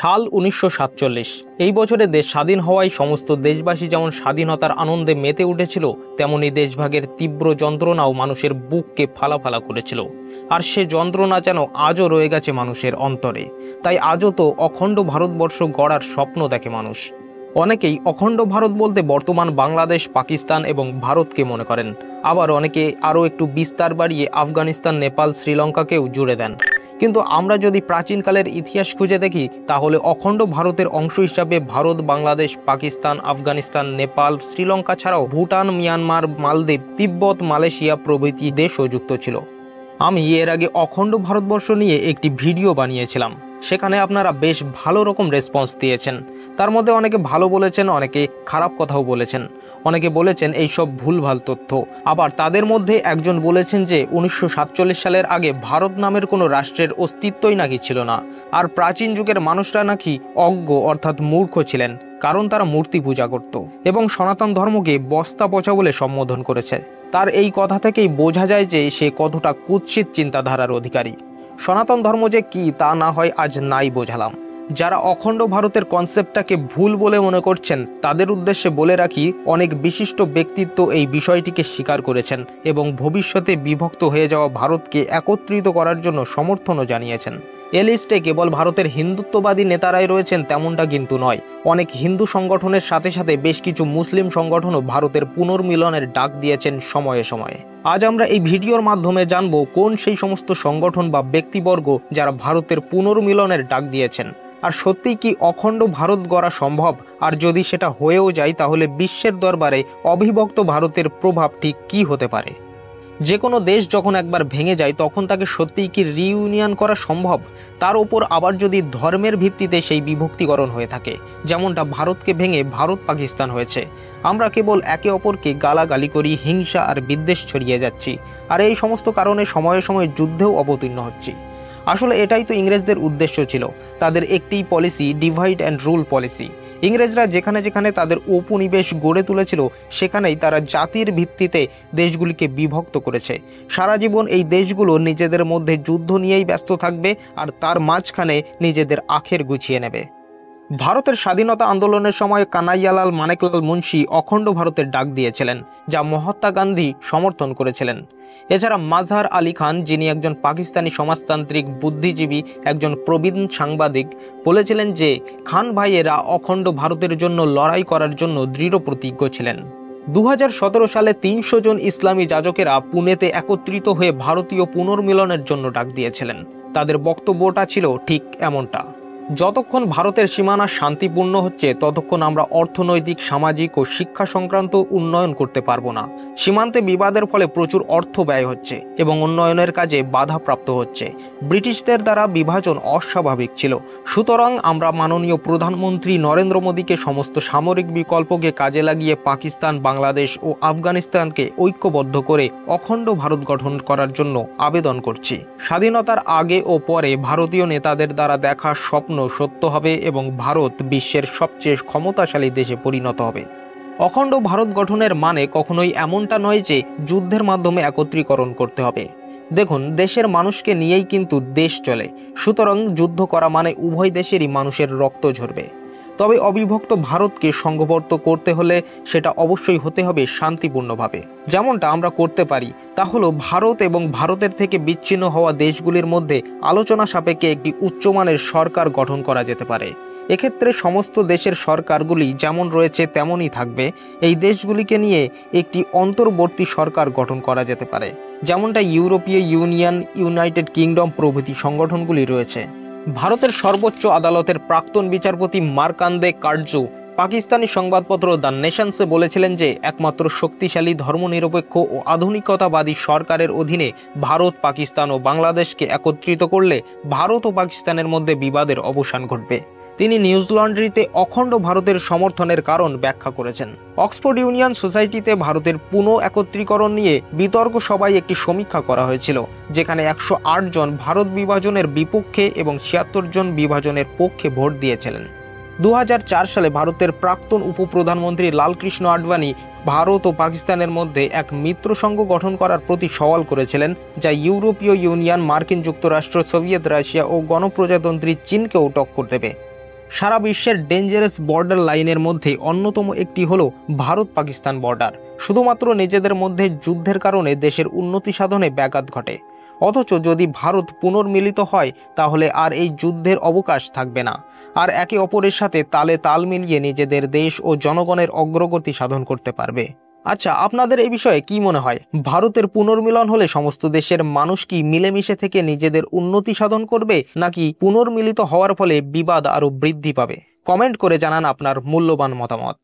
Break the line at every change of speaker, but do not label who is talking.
সাল ১৯৪৭। এই বছরে দেশ স্বাধীন হওয়ায় সমস্ত দেশবাসী যেমন স্বাধীনতার আনন্দে মেতে উঠেছিল, তেমনি দেশভাগের তীব্র যন্ত্রণাও মানুষের বুককে ফালাফালা করেছিল। আর সে যন্ত্রণা যেন আজও রয়ে গেছে মানুষের অন্তরে। তাই আজও তো অখণ্ড ভারতবর্ষ গড়ার স্বপ্ন দেখে মানুষ। অনেকেই অখণ্ড ভারত বলতে বর্তমান বাংলাদেশ, পাকিস্তান এবং ভারতকে মনে করেন। আবার অনেকে আরও একটু বিস্তার বাড়িয়ে আফগানিস্তান, নেপাল, শ্রীলঙ্কাকেও জুড়ে দেন। কিন্তু আমরা যদি প্রাচীনকালের ইতিহাস খুঁজে দেখি, তাহলে অখণ্ড ভারতের অংশ হিসাবে ভারত, বাংলাদেশ, পাকিস্তান, আফগানিস্তান, নেপাল, শ্রীলঙ্কা ছাড়াও ভুটান, মিয়ানমার, মালদ্বীপ, তিব্বত, মালয়েশিয়া প্রভৃতি দেশও যুক্ত ছিল। আমি এর আগে অখণ্ড ভারতবর্ষ নিয়ে একটি ভিডিও বানিয়েছিলাম। সেখানে আপনারা বেশ ভালো রকম রেসপন্স দিয়েছেন। তার মধ্যে অনেকে ভালো বলেছেন, অনেকে খারাপ কথাও বলেছেন। অনেকে বলেছেন এইসব ভুলভাল তথ্য। আবার তাদের মধ্যে একজন বলেছেন যে ১৯৪৭ সালের আগে ভারত নামের কোনো রাষ্ট্রের অস্তিত্বই নাকি ছিল না। আর প্রাচীন যুগের মানুষরা নাকি অজ্ঞ অর্থাৎ মূর্খ ছিলেন, কারণ তারা মূর্তি পূজা করত এবং সনাতন ধর্মকে বস্তা পচা বলে সম্বোধন করেছে। তার এই কথা থেকেই বোঝা যায় যে সে কতটা কুৎসিত চিন্তাধারার অধিকারী। সনাতন ধর্ম যে কি তা না হয় আজ নাই বোঝালাম। যারা অখণ্ড ভারতের কনসেপ্টটাকে ভুল বলে মনে করছেন, তাদের উদ্দেশ্যে বলে রাখি, অনেক বিশিষ্ট ব্যক্তিত্ব এই বিষয়টিকে স্বীকার করেছেন এবং ভবিষ্যতে বিভক্ত হয়ে যাওয়া ভারতকে একত্রিত করার জন্য সমর্থনও জানিয়েছেন। এ লিস্টে কেবল ভারতের হিন্দুত্ববাদী নেতারাই রয়েছেন তেমনটা কিন্তু নয়। অনেক হিন্দু সংগঠনের সাথে সাথে বেশ কিছু মুসলিম সংগঠনও ভারতের পুনর্মিলনের ডাক দিয়েছেন সময়ে সময়ে। আজ আমরা এই ভিডিওর মাধ্যমে জানব কোন সেই সমস্ত সংগঠন বা ব্যক্তিবর্গ যারা ভারতের পুনর্মিলনের ডাক দিয়েছেন। আর সত্যিই কি অখণ্ড ভারত গড়া সম্ভব? আর যদি সেটা হয়েও যায়, তাহলে বিশ্বের দরবারে অবিভক্ত ভারতের প্রভাব ঠিক কী হতে পারে? যে কোনো দেশ যখন একবার ভেঙে যায়, তখন তাকে সত্যিই কি রিইউনিয়ন করা সম্ভব? তার ওপর আবার যদি ধর্মের ভিত্তিতে সেই বিভক্তিকরণ হয়ে থাকে, যেমনটা ভারতকে ভেঙে ভারত পাকিস্তান হয়েছে। আমরা কেবল একে অপরকে গালাগালি করি, হিংসা আর বিদ্বেষ ছড়িয়ে যাচ্ছি, আর এই সমস্ত কারণে সময়ে সময়ে যুদ্ধেও অবতীর্ণ হচ্ছি। আসলে এটাই তো ইংরেজদের উদ্দেশ্য ছিল। তাদের একটিই policy, divide and rule policy. ইংরেজরা যেখানে যেখানে তাদের উপনিবেশ গড়ে তুলেছিল, সেখানেই তারা জাতির ভিত্তিতে দেশগুলিকে বিভক্ত করেছে। সারা জীবন এই দেশগুলো নিজেদের মধ্যে যুদ্ধ নিয়েই ব্যস্ত থাকবে, আর তার মাঝখানে নিজেদের আখের গুছিয়ে নেবে। ভারতের স্বাধীনতা আন্দোলনের সময় কানাইয়ালাল মানেকলাল মুন্সি অখণ্ড ভারতের ডাক দিয়েছিলেন, যা মহাত্মা গান্ধী সমর্থন করেছিলেন। এছাড়া মাজহার আলী খান, যিনি একজন পাকিস্তানি সমাজতান্ত্রিক বুদ্ধিজীবী, একজন প্রবীণ সাংবাদিক, বলেছিলেন যে খান ভাইয়েরা অখণ্ড ভারতের জন্য লড়াই করার জন্য দৃঢ় প্রতিজ্ঞ ছিলেন। ২০১৭ সালে ৩০০ জন ইসলামী যাজকেরা পুনেতে একত্রিত হয়ে ভারতীয় পুনর্মিলনের জন্য ডাক দিয়েছিলেন। তাদের বক্তব্যটা ছিল ঠিক এমনটা: যতক্ষণ ভারতের সীমানা শান্তিপূর্ণ হচ্ছে, ততক্ষণ আমরা অর্থনৈতিক, সামাজিক ও শিক্ষা সংক্রান্ত উন্নয়ন করতে পারবো না। সীমান্তে বিবাদের ফলে প্রচুর অর্থ ব্যয় হচ্ছে এবং উন্নয়নের কাজে বাধাপ্রাপ্ত হচ্ছে। ব্রিটিশদের দ্বারা বিভাজন অস্বাভাবিক ছিল। সুতরাং আমরা মাননীয় প্রধানমন্ত্রী নরেন্দ্র মোদীকে সমস্ত সামরিক বিকল্পকে কাজে লাগিয়ে পাকিস্তান, বাংলাদেশ ও আফগানিস্তানকে ঐক্যবদ্ধ করে অখণ্ড ভারত গঠন করার জন্য আবেদন করছি। স্বাধীনতার আগে ও পরে ভারতীয় নেতাদের দ্বারা দেখা স্বপ্ন সত্য হবে এবং ভারত বিশ্বের সবচেয়ে ক্ষমতাশালী দেশে পরিণত হবে। অখণ্ড ভারত গঠনের মানে কখনোই এমনটা নয় যে যুদ্ধের মাধ্যমে একত্রীকরণ করতে হবে। দেখুন, দেশের মানুষকে নিয়েই কিন্তু দেশ চলে। সুতরাং যুদ্ধ করা মানে উভয় দেশেরই মানুষের রক্ত ঝরবে। তবে অবিভক্ত ভারতকে সংঘবদ্ধ করতে হলে সেটা অবশ্যই হতে হবে শান্তিপূর্ণভাবে। যেমনটা আমরা করতে পারি তা হলো ভারত এবং ভারতের থেকে বিচ্ছিন্ন হওয়া দেশগুলির মধ্যে আলোচনা সাপেক্ষে একটি উচ্চমানের সরকার গঠন করা যেতে পারে। এক্ষেত্রে সমস্ত দেশের সরকারগুলি যেমন রয়েছে তেমনই থাকবে। এই দেশগুলিকে নিয়ে একটি অন্তর্বর্তী সরকার গঠন করা যেতে পারে, যেমনটা ইউরোপীয় ইউনিয়ন, ইউনাইটেড কিংডম প্রভৃতি সংগঠনগুলি রয়েছে। ভারতের সর্বোচ্চ আদালতের প্রাক্তন বিচারপতি মার্কান্দে কাটজু পাকিস্তানি সংবাদপত্র দ্য নেশনসে বলেছিলেন যে একমাত্র শক্তিশালী, ধর্মনিরপেক্ষ ও আধুনিকতাবাদী সরকারের অধীনে ভারত, পাকিস্তান ও বাংলাদেশকে একত্রিত করলে ভারত ও পাকিস্তানের মধ্যে বিবাদের অবসান ঘটবে। তিনি নিউজ লন্ড্রিতে অখণ্ড ভারতের সমর্থনের কারণ ব্যাখ্যা করেছেন। অক্সফোর্ড ইউনিয়ন সোসাইটিতে ভারতের পুনঃ একত্রীকরণ নিয়ে বিতর্ক সভায় একটি সমীক্ষা করা হয়েছিল, যেখানে ১০৮ জন ভারত বিভাজনের বিপক্ষে এবং ৭৬ জন বিভাজনের পক্ষে ভোট দিয়েছিলেন। ২০০৪ সালে ভারতের প্রাক্তন উপপ্রধানমন্ত্রী লালকৃষ্ণ আডবাণী ভারত ও পাকিস্তানের মধ্যে এক মিত্রসংঘ গঠন করার প্রতি সওয়াল করেছিলেন, যা ইউরোপীয় ইউনিয়ন, মার্কিন যুক্তরাষ্ট্র, সোভিয়েত রাশিয়া ও গণপ্রজাতন্ত্রী চীনকেও টক্কর দেবে। সারা বিশ্বের ডেঞ্জারাস বর্ডার লাইনের মধ্যে অন্যতম একটি হলো ভারত পাকিস্তান বর্ডার। শুধুমাত্র নিজেদের মধ্যে যুদ্ধের কারণে দেশের উন্নতি সাধনে ব্যাঘাত ঘটে। অথচ যদি ভারত পুনর্মিলিত হয় তাহলে আর এই যুদ্ধের অবকাশ থাকবে না, আর একে অপরের সাথে তালে তাল মিলিয়ে নিজেদের দেশ ও জনগণের অগ্রগতি সাধন করতে পারবে। আচ্ছা, আপনাদের এই বিষয়ে কি মনে হয়? ভারতের পুনর্মিলন হলে সমস্ত দেশের মানুষ কি মিলেমিশে থেকে নিজেদের উন্নতি সাধন করবে, নাকি পুনর্মিলিত হওয়ার ফলে বিবাদ আরো বৃদ্ধি পাবে? কমেন্ট করে জানান আপনার মূল্যবান মতামত।